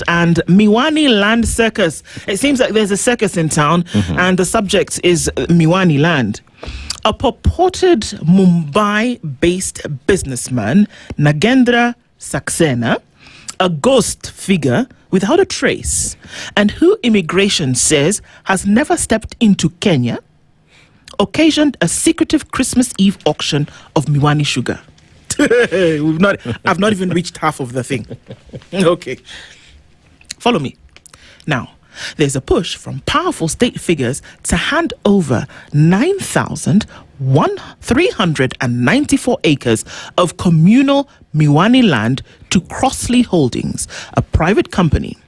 and Miwani land circus. It seems like there's a circus in town, and the subject is Miwani land. A purported Mumbai-based businessman, Nagendra Saxena, a ghost figure without a trace, and who immigration says has never stepped into Kenya, occasioned a secretive Christmas Eve auction of Miwani sugar. I've not even reached half of the thing. Okay. Follow me. Now, there's a push from powerful state figures to hand over 9,394 acres of communal Miwani land to Crossley Holdings, a private company.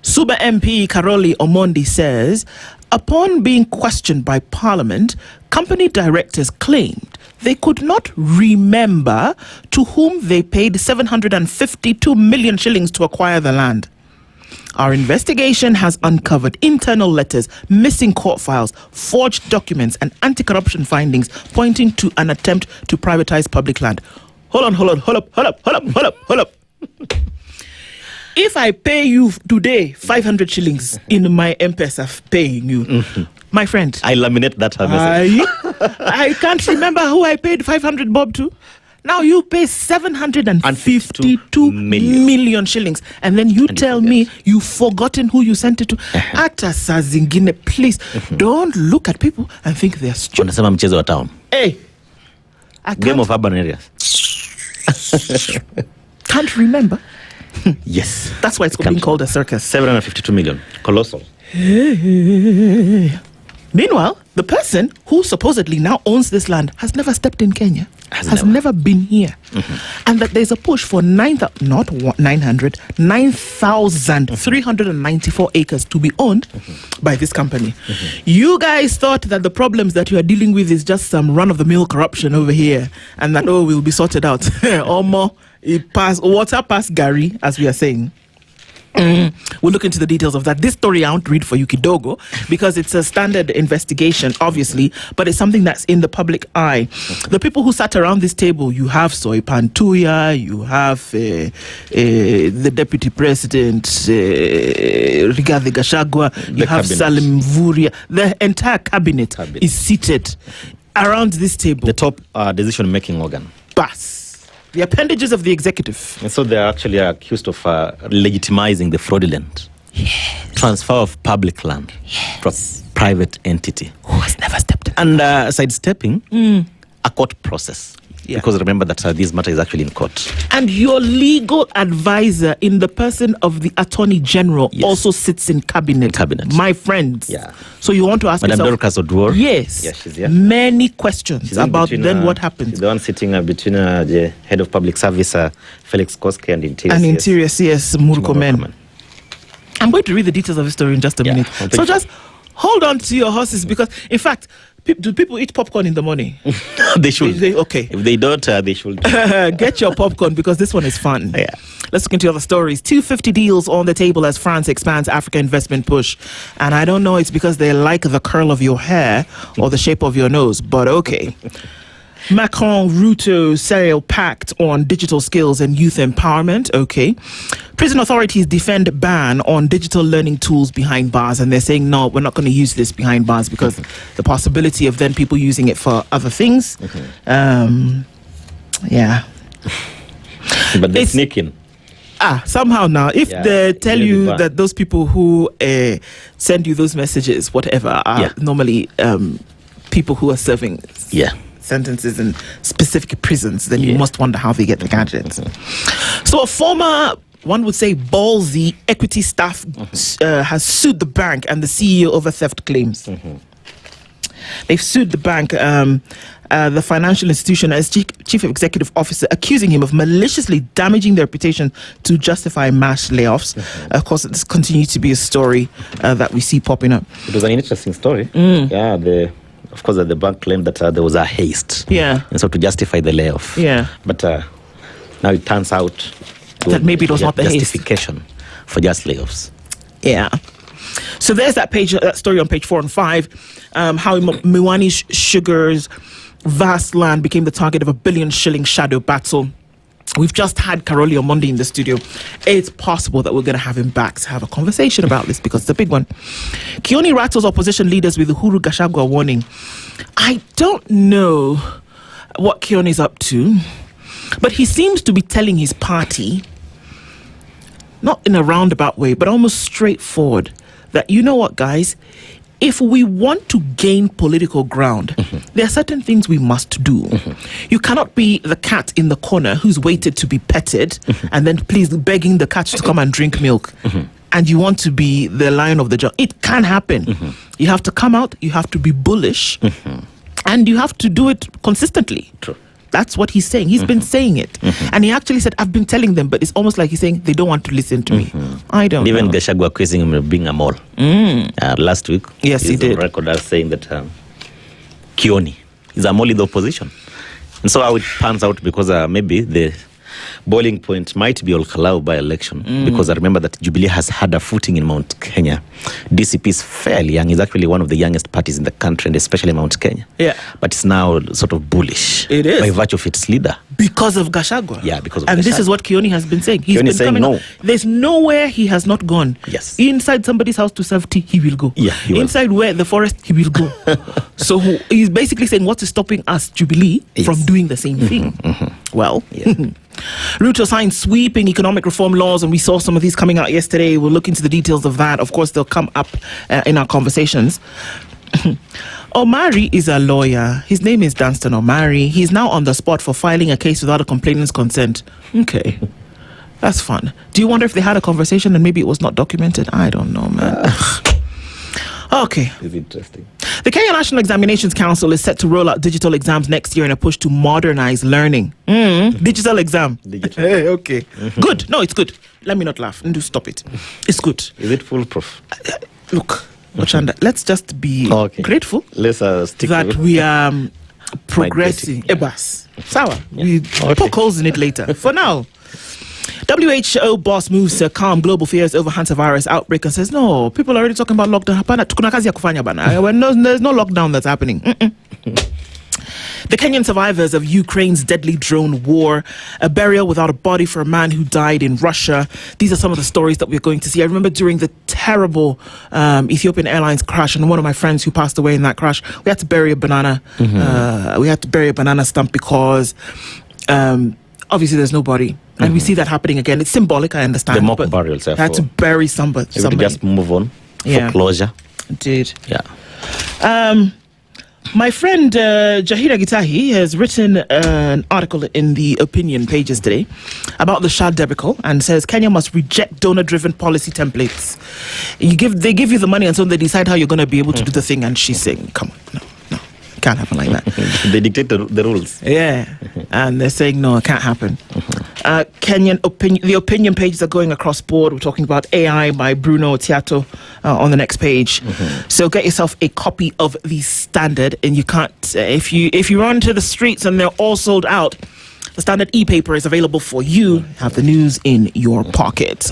Suba MP Karoli Omondi says, upon being questioned by Parliament, company directors claimed they could not remember to whom they paid 752 million shillings to acquire the land. Our investigation has uncovered internal letters, missing court files, forged documents, and anti-corruption findings pointing to an attempt to privatize public land. Hold up. If I pay you today 500 shillings in my M-Pesa paying you, my friend, I laminate that. I can't remember who I paid 500 bob to. Now you pay 752 million shillings, and then you tell me you've forgotten who you sent it to. Ata saa zingine, please don't look at people and think they're stupid. Unasema mchezo wa town. Hey, game of urban areas. Can't remember. Yes, that's why it's being called a circus. 752 million, colossal. Meanwhile, the person who supposedly now owns this land has never stepped in Kenya, has never been here. And that there's a push for 9,394 acres to be owned by this company. You guys thought that the problems that you are dealing with is just some run-of-the-mill corruption over here, and that, we'll be sorted out. Or more, water past Gary, as we are saying. We'll look into the details of that. This story I won't read for you, Kidogo, because it's a standard investigation, obviously, but it's something that's in the public eye. The people who sat around this table, you have Soy Pantuya, you have the Deputy President, Rigathi Gachagua, you have Salim Mvurya. The entire cabinet is seated around this table. The top decision-making organ. Bas. The appendages of the executive. And so they're actually accused of legitimizing the fraudulent transfer of public land from private entity. Who has never stepped in. And sidestepping a court process. Because remember that this matter is actually in court. And your legal advisor in the person of the Attorney General also sits in cabinet. My friends. Yeah. So you want to ask Madam yourself... Dorcas Oduor. Yes. Yeah, she's here. Many questions about then what happens. She's the one sitting between the head of public service, Felix Koske, and Interior and Interior CS, Murkomen. I'm going to read the details of the story in just a minute. So just hold on to your horses, because, in fact... Do people eat popcorn in the morning? They should. Okay. If they don't, they should. Get your popcorn, because this one is fun. Yeah. Let's look into other stories. 250 deals on the table as France expands Africa investment push. And I don't know it's because they like the curl of your hair or the shape of your nose, but okay. Macron, Ruto, Serial pact on digital skills and youth empowerment. Okay. Prison authorities defend ban on digital learning tools behind bars, and they're saying, no, we're not going to use this behind bars because the possibility of then people using it for other things. Yeah. But they're sneaking. Somehow now, if they tell you that those people who send you those messages, whatever, are normally people who are serving sentences in specific prisons, then you must wonder how they get the gadgets. So a former, one would say, ballsy equity staff has sued the bank and the CEO over theft claims. They've sued the bank, the financial institution, as chief executive officer, accusing him of maliciously damaging their reputation to justify mass layoffs. Of course, this continues to be a story that we see popping up. It was an interesting story. Of course, the bank claimed that there was a haste. And so to justify the layoff. But now it turns out that maybe it was not the justification for just layoffs. So there's that story on page 4 and 5, how Miwani Sugar's vast land became the target of a 1 billion shilling shadow battle. We've just had Karoli Omondi in the studio. It's possible that we're going to have him back to have a conversation about this because it's a big one. Kioni rattles opposition leaders with Uhuru Gachagua warning. I don't know what Kioni's up to, but he seems to be telling his party, not in a roundabout way, but almost straightforward, that, you know what, guys, if we want to gain political ground, there are certain things we must do. You cannot be the cat in the corner who's waited to be petted and then please begging the cat to come and drink milk. And you want to be the lion of the jungle. It can happen. You have to come out, you have to be bullish, and you have to do it consistently. True. That's what he's saying. He's been saying it. And he actually said, I've been telling them, but it's almost like he's saying they don't want to listen to me. I don't know. Even Gachagua accusing him of being a mole. Last week, yes, he did. On record as saying that Kioni is a mole in the opposition. And so how it pans out, because maybe the boiling point might be Olkalau by-election, because I remember that Jubilee has had a footing in Mount Kenya. DCP is fairly young. It's actually one of the youngest parties in the country, and especially Mount Kenya. Yeah. But it's now sort of bullish. It is. By virtue of its leader. Because of Gachagua. Yeah, because of And Gachagua. this is what Kioni has been saying. He's been saying coming no. up. There's nowhere he has not gone. Yes. Inside somebody's house to serve tea, he will go. Yeah, he will. Inside where the forest, he will go. So he's basically saying, what is stopping us, Jubilee, from doing the same thing? Well, Ruto signed sweeping economic reform laws, and we saw some of these coming out yesterday. We'll look into the details of that. Of course, they'll come up in our conversations. Omari is a lawyer. His name is Danstan Omari. He's now on the spot for filing a case without a complainant's consent. Okay. That's fun. Do you wonder if they had a conversation and maybe it was not documented? I don't know, man. Okay. It's interesting. The Kenya National Examinations Council is set to roll out digital exams next year in a push to modernize learning. Digital exam. Digital. Hey, okay. Good. No, it's good. Let me not laugh. Do stop it. It's good. Is it foolproof? Look, Ochanda, let's just be grateful Let's stick that we are progressing. Ebas. Sawa. We poke holes in it later. For now. WHO boss moves to calm global fears over hantavirus outbreak and says, no, people are already talking about lockdown. There's no lockdown that's happening. The Kenyan survivors of Ukraine's deadly drone war, a burial without a body for a man who died in Russia. These are some of the stories that we're going to see. I remember during the terrible Ethiopian Airlines crash, and one of my friends who passed away in that crash, we had to bury a banana. We had to bury a banana stump because obviously there's no body. And we see that happening again. It's symbolic, I understand. The mock burials. They had to bury somebody. Just move on for closure. Indeed. Yeah. My friend Jahira Gitahi has written an article in the opinion pages today about the Shah debacle and says Kenya must reject donor-driven policy templates. They give you the money and so they decide how you're going to be able to do the thing, and she's saying, come on, no, it can't happen like that. They dictate the rules. Yeah, and they're saying, no, it can't happen. The opinion pages are going across board. We're talking about AI by Bruno Tiato on the next page. So get yourself a copy of the Standard, and you can't if you run to the streets and they're all sold out, the Standard e-paper is available for you. Have the news in your pocket.